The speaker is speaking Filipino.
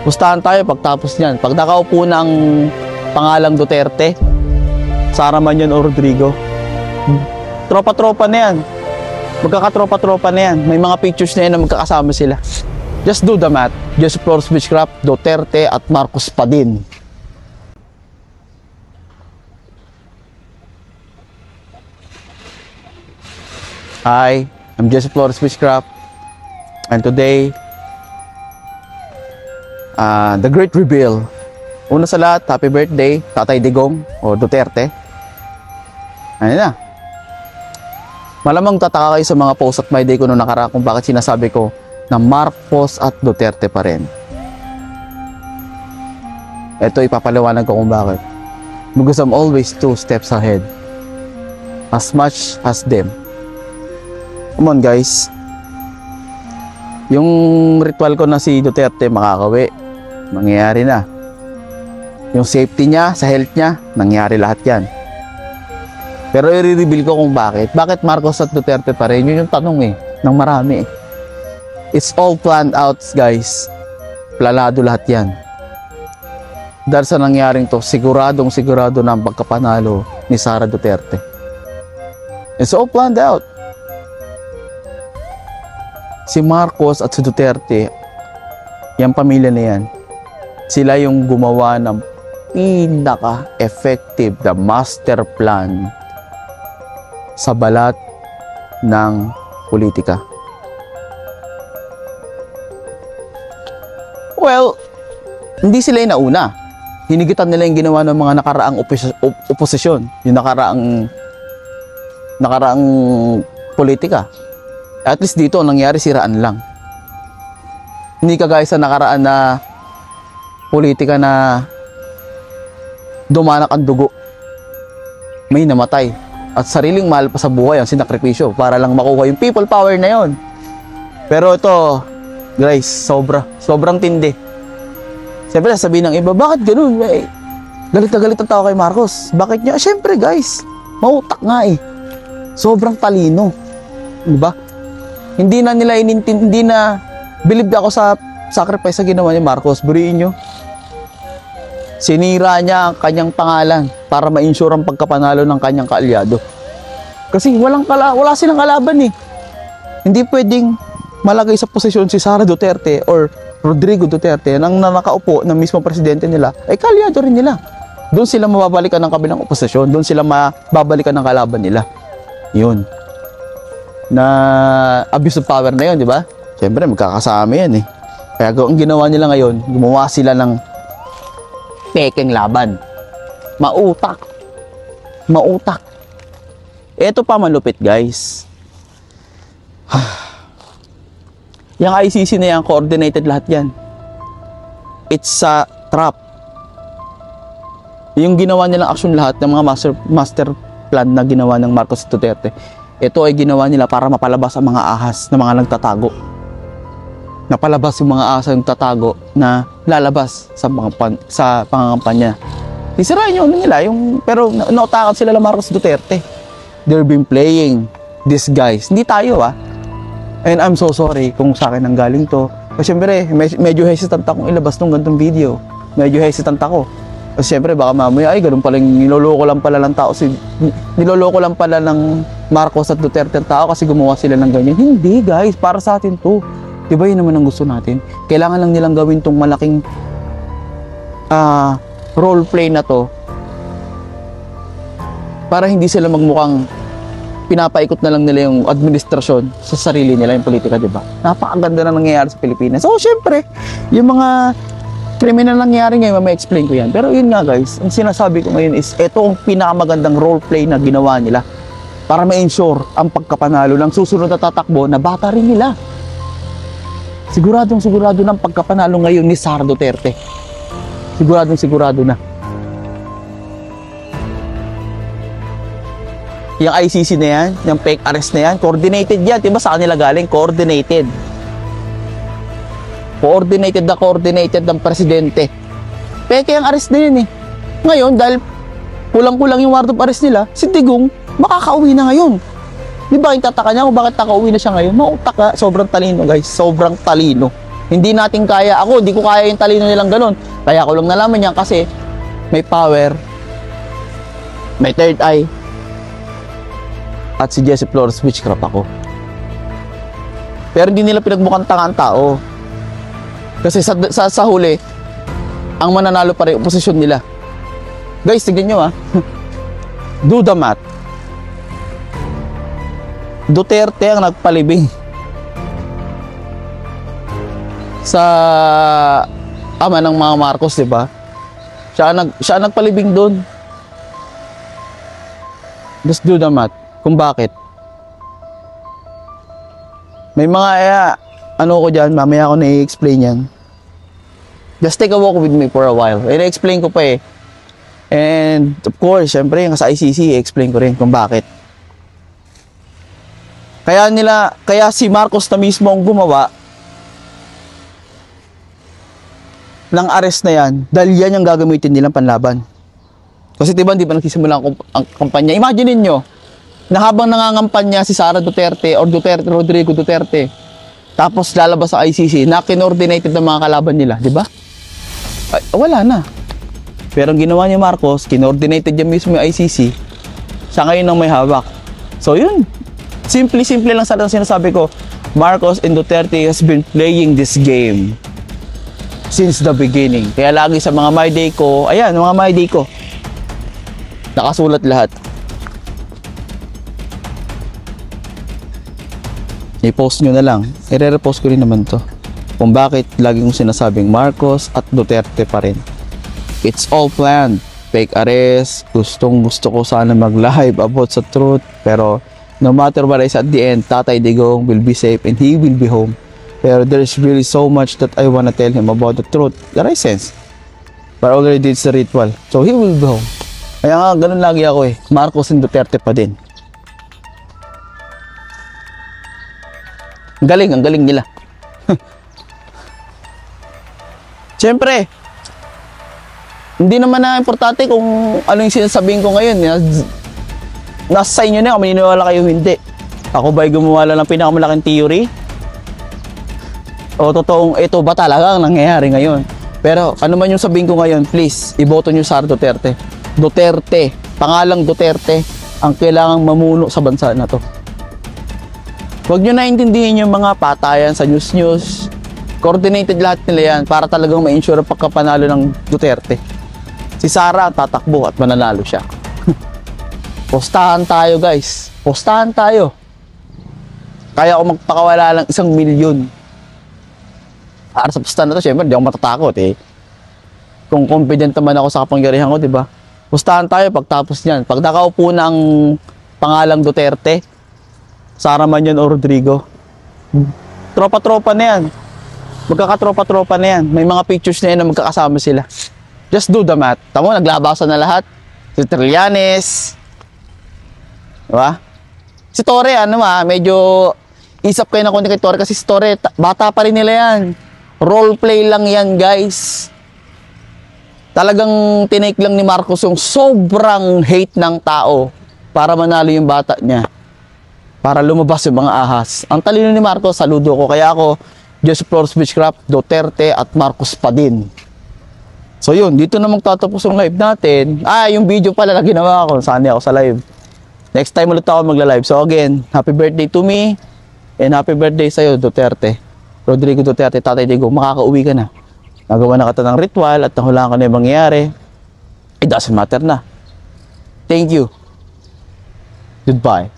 Pustahan tayo pagtapos niyan. Pag nakaupo ng pangalang Duterte, Sara man yun o Rodrigo, tropa-tropa na yan. Magkakatropa-tropa na yan. May mga pictures na yan na magkakasama sila. Just do the math. Just Flores Beechcraft, Duterte at Marcos pa din. Hi, I'm Jesse Flores Beechcraft, and today, the great reveal. Una sa lahat, happy birthday, Tatay Digong o Duterte. Ayun na. Malamang tataka kayo sa mga post at my day ko noong nakaraan kung bakit sinasabi ko na Marcos at Duterte pa rin. Ito ipapaliwanag ko kung bakit. Because I'm always 2 steps ahead. As much as them. Come on guys. Yung ritual ko na si Duterte makakawi, mangyayari na. Yung safety niya, sa health niya, nangyari lahat yan. Pero i-reveal ko kung bakit. Bakit Marcos at Duterte pa rin? Yun yung tanong ng marami. It's all planned out guys. Planado lahat yan. Dahil sa nangyaring to, sigurado na ang pagkapanalo ni Sara Duterte. It's all planned out. Si Marcos at si Duterte, yung pamilya na yan, sila yung gumawa ng pinaka-effective na master plan sa balat ng politika. Well, hindi sila yung nauna. Hinigitan nila yung ginawa ng mga nakaraang oposisyon, yung nakaraang politika. At least dito, nangyari siraan lang. Hindi kagaya sa nakaraan na politika na dumanak ang dugo. May namatay. At sariling mahal pa sa buhay ang sinakripisyo para lang makuha yung people power na yon. Pero ito, guys, sobrang tindi. Siyempre, sabihin ng iba, bakit ganun? Galit na galit ang tao kay Marcos. Bakit niya? Siyempre, guys, mautak nga Sobrang talino. Diba? Hindi na nila hindi na believe ako sa sacrifice na ginawa ni Marcos. Buriin nyo. Sinira niya ang kanyang pangalan para ma-insure ang pagkapanalo ng kanyang kaalyado. Kasi wala silang kalaban Hindi pwedeng malagay sa posisyon si Sara Duterte or Rodrigo Duterte nang nakaupo ng mismo presidente nila, kaalyado rin nila. Doon sila mababalikan ng kabilang oposisyon. Doon sila mababalikan ng kalaban nila. Yun. Na abuse of power na yun, di ba? Siyempre, magkakasama yan Kaya ang ginawa nila ngayon, gumawa sila ng pekeng laban. Mautak. Ito pa malupit, guys. Yung ICC na yan, coordinated lahat yan. It's a trap. Yung ginawa nilang action lahat ng mga master plan na ginawa ng Marcos Duterte, ito ay ginawa nila para mapalabas ang mga ahas na mga nagtatago. Napalabas yung mga ahas na nagtatago na lalabas sa pangangampanya. Isirain yung nila, pero nautakan sila ng Marcos Duterte. They've been playing these guys. Hindi tayo And I'm so sorry kung sa akin ang galing to. Kasi syempre, medyo hesitant akong ilabas nung ganitong video. Medyo hesitant ako. Kasi syempre, baka mamaya, ganun pala, niloloko lang pala ng Marcos at Duterte ang tao kasi gumawa sila ng ganyan. Hindi guys, para sa atin to. Diba yun naman ang gusto natin? Kailangan lang nilang gawin tong malaking role play na to para hindi sila magmukhang pinapaikot na lang nila yung administrasyon sa sarili nila, yung politika, diba? Napakaganda na nangyayari sa Pilipinas. So syempre, yung mga kriminal nangyari ngayon, may explain ko yan. Pero yun nga guys, ang sinasabi ko ngayon is ito ang pinakamagandang role play na ginawa nila para ma-ensure ang pagkapanalo ng susunod na tatakbo na bata rin nila. Sigurado ng pagkapanalo ngayon ni Sara Duterte. Sigurado na. Yung ICC na yan, yung fake arrest na yan, coordinated yan. Diba sa kanila galing? Coordinated ng presidente. Peke ang arrest na yun Ngayon, dahil kulang-kulang yung warrant of arrest nila, si Digong makakauwi na ngayon. Di ba yung tataka niya kung bakit nakauwi na siya ngayon? Mautak sobrang talino guys, sobrang talino. Hindi natin kaya. Ako, hindi ko kaya yung talino nilang ganun. Kaya ko lang nalaman yan kasi may power, may third eye, at si Jesse Flores witchcraft ako. Pero hindi nila pinagmukhang tanga ang tao. Kasi sa huli, ang mananalo pa rin yung posisyon nila. Guys, tignan nyo do the math. Duterte ang nagpalibing sa ama ng mga Marcos, di ba? Siya nagpalibing doon. Just do the math. Kung bakit. May mga ano ko dyan, mamaya ako na-i-explain yan. Just take a walk with me for a while. I-explain ko pa eh. And of course, syempre yung sa ICC, i-explain ko rin kung bakit. Kaya si Marcos na mismo ang gumawa ng arrest na yan dahil yan yung gagamitin nilang panlaban. Kasi diba, di ba nagsisimula ang kampanya? Imagine niyo na habang nangangampanya si Sara Duterte or Rodrigo Duterte, tapos lalabas sa ICC na kinordinated ng mga kalaban nila, di ba? Wala na. Pero ang ginawa ni Marcos, kinordinated niya mismo yung ICC, siya ngayon ang may hawak. So yun, simple lang sa sinasabi ko, Marcos and Duterte has been playing this game since the beginning. Kaya lagi sa mga My Day ko, ayan, mga My Day ko, nakasulat lahat. I-post nyo na lang. I-repost ko rin naman to. Kung bakit lagi kong sinasabing Marcos at Duterte pa rin. It's all planned. Fake arrest. Gusto ko sana mag-live about sa truth. Pero no matter what is at the end, Tatay Digong will be safe and he will be home. Pero there's really so much that I wanna tell him about the truth that I sense. But already it's a ritual. So he will be home. Kaya nga, ganun lagi ako eh. Marcos and Duterte pa din. Ang galing nila. Siyempre, hindi naman na importante kung ano yung sinasabihin ko ngayon. Nasa sa inyo na kung maniniwala kayo hindi. Ako ba'y gumawa lang ng pinakamalaking theory? O totoong ito ba talaga ang nangyayari ngayon? Pero ano man yung sabihin ko ngayon, please, iboto nyo Sara Duterte. Duterte, pangalang Duterte, ang kailangang mamuno sa bansa na to. Huwag nyo naintindihin yung mga patayan sa news. Coordinated lahat nila yan para talagang ma-ensure ang pagkapanalo ng Duterte. Si Sara tatakbo at mananalo siya. Postahan tayo guys. Postahan tayo. Kaya ako magpakawala lang 1 milyon. Para sa postahan na to, syempre, di ako matatakot eh. Kung confident naman ako sa kapangyarihan ko, di ba? Postahan tayo pagtapos niyan. Pag nakaupo na ang pangalang Duterte, Sara man yun o Rodrigo, tropa-tropa na yan. Magkakatropa-tropa na yan. May mga pictures na yan na magkakasama sila. Just do the math. Tamo, naglabasan na lahat. Si Trillanes. Diba? Si Torre, medyo isap kayo na konti kay Torre kasi si Torre, bata pa rin nila yan. Role play lang yan, guys. Talagang tinake lang ni Marcos yung sobrang hate ng tao para manalo yung bata niya. Para lumabas yung mga ahas. Ang talino ni Marcos, saludo ko. Kaya ako, Jesse Flores Witchcraft, Duterte at Marcos pa din. So yun, dito na magtatapos yung live natin. Yung video pala na ginawa ko, saan ako sa live. Next time ulit ako magla-live. So again, happy birthday to me and happy birthday sa'yo, Duterte. Rodrigo Duterte, Tatay Digong, makakauwi ka na. Nagawa na kita ng ritual at nahulaan ka na yung mangyayari. It doesn't matter na. Thank you. Goodbye.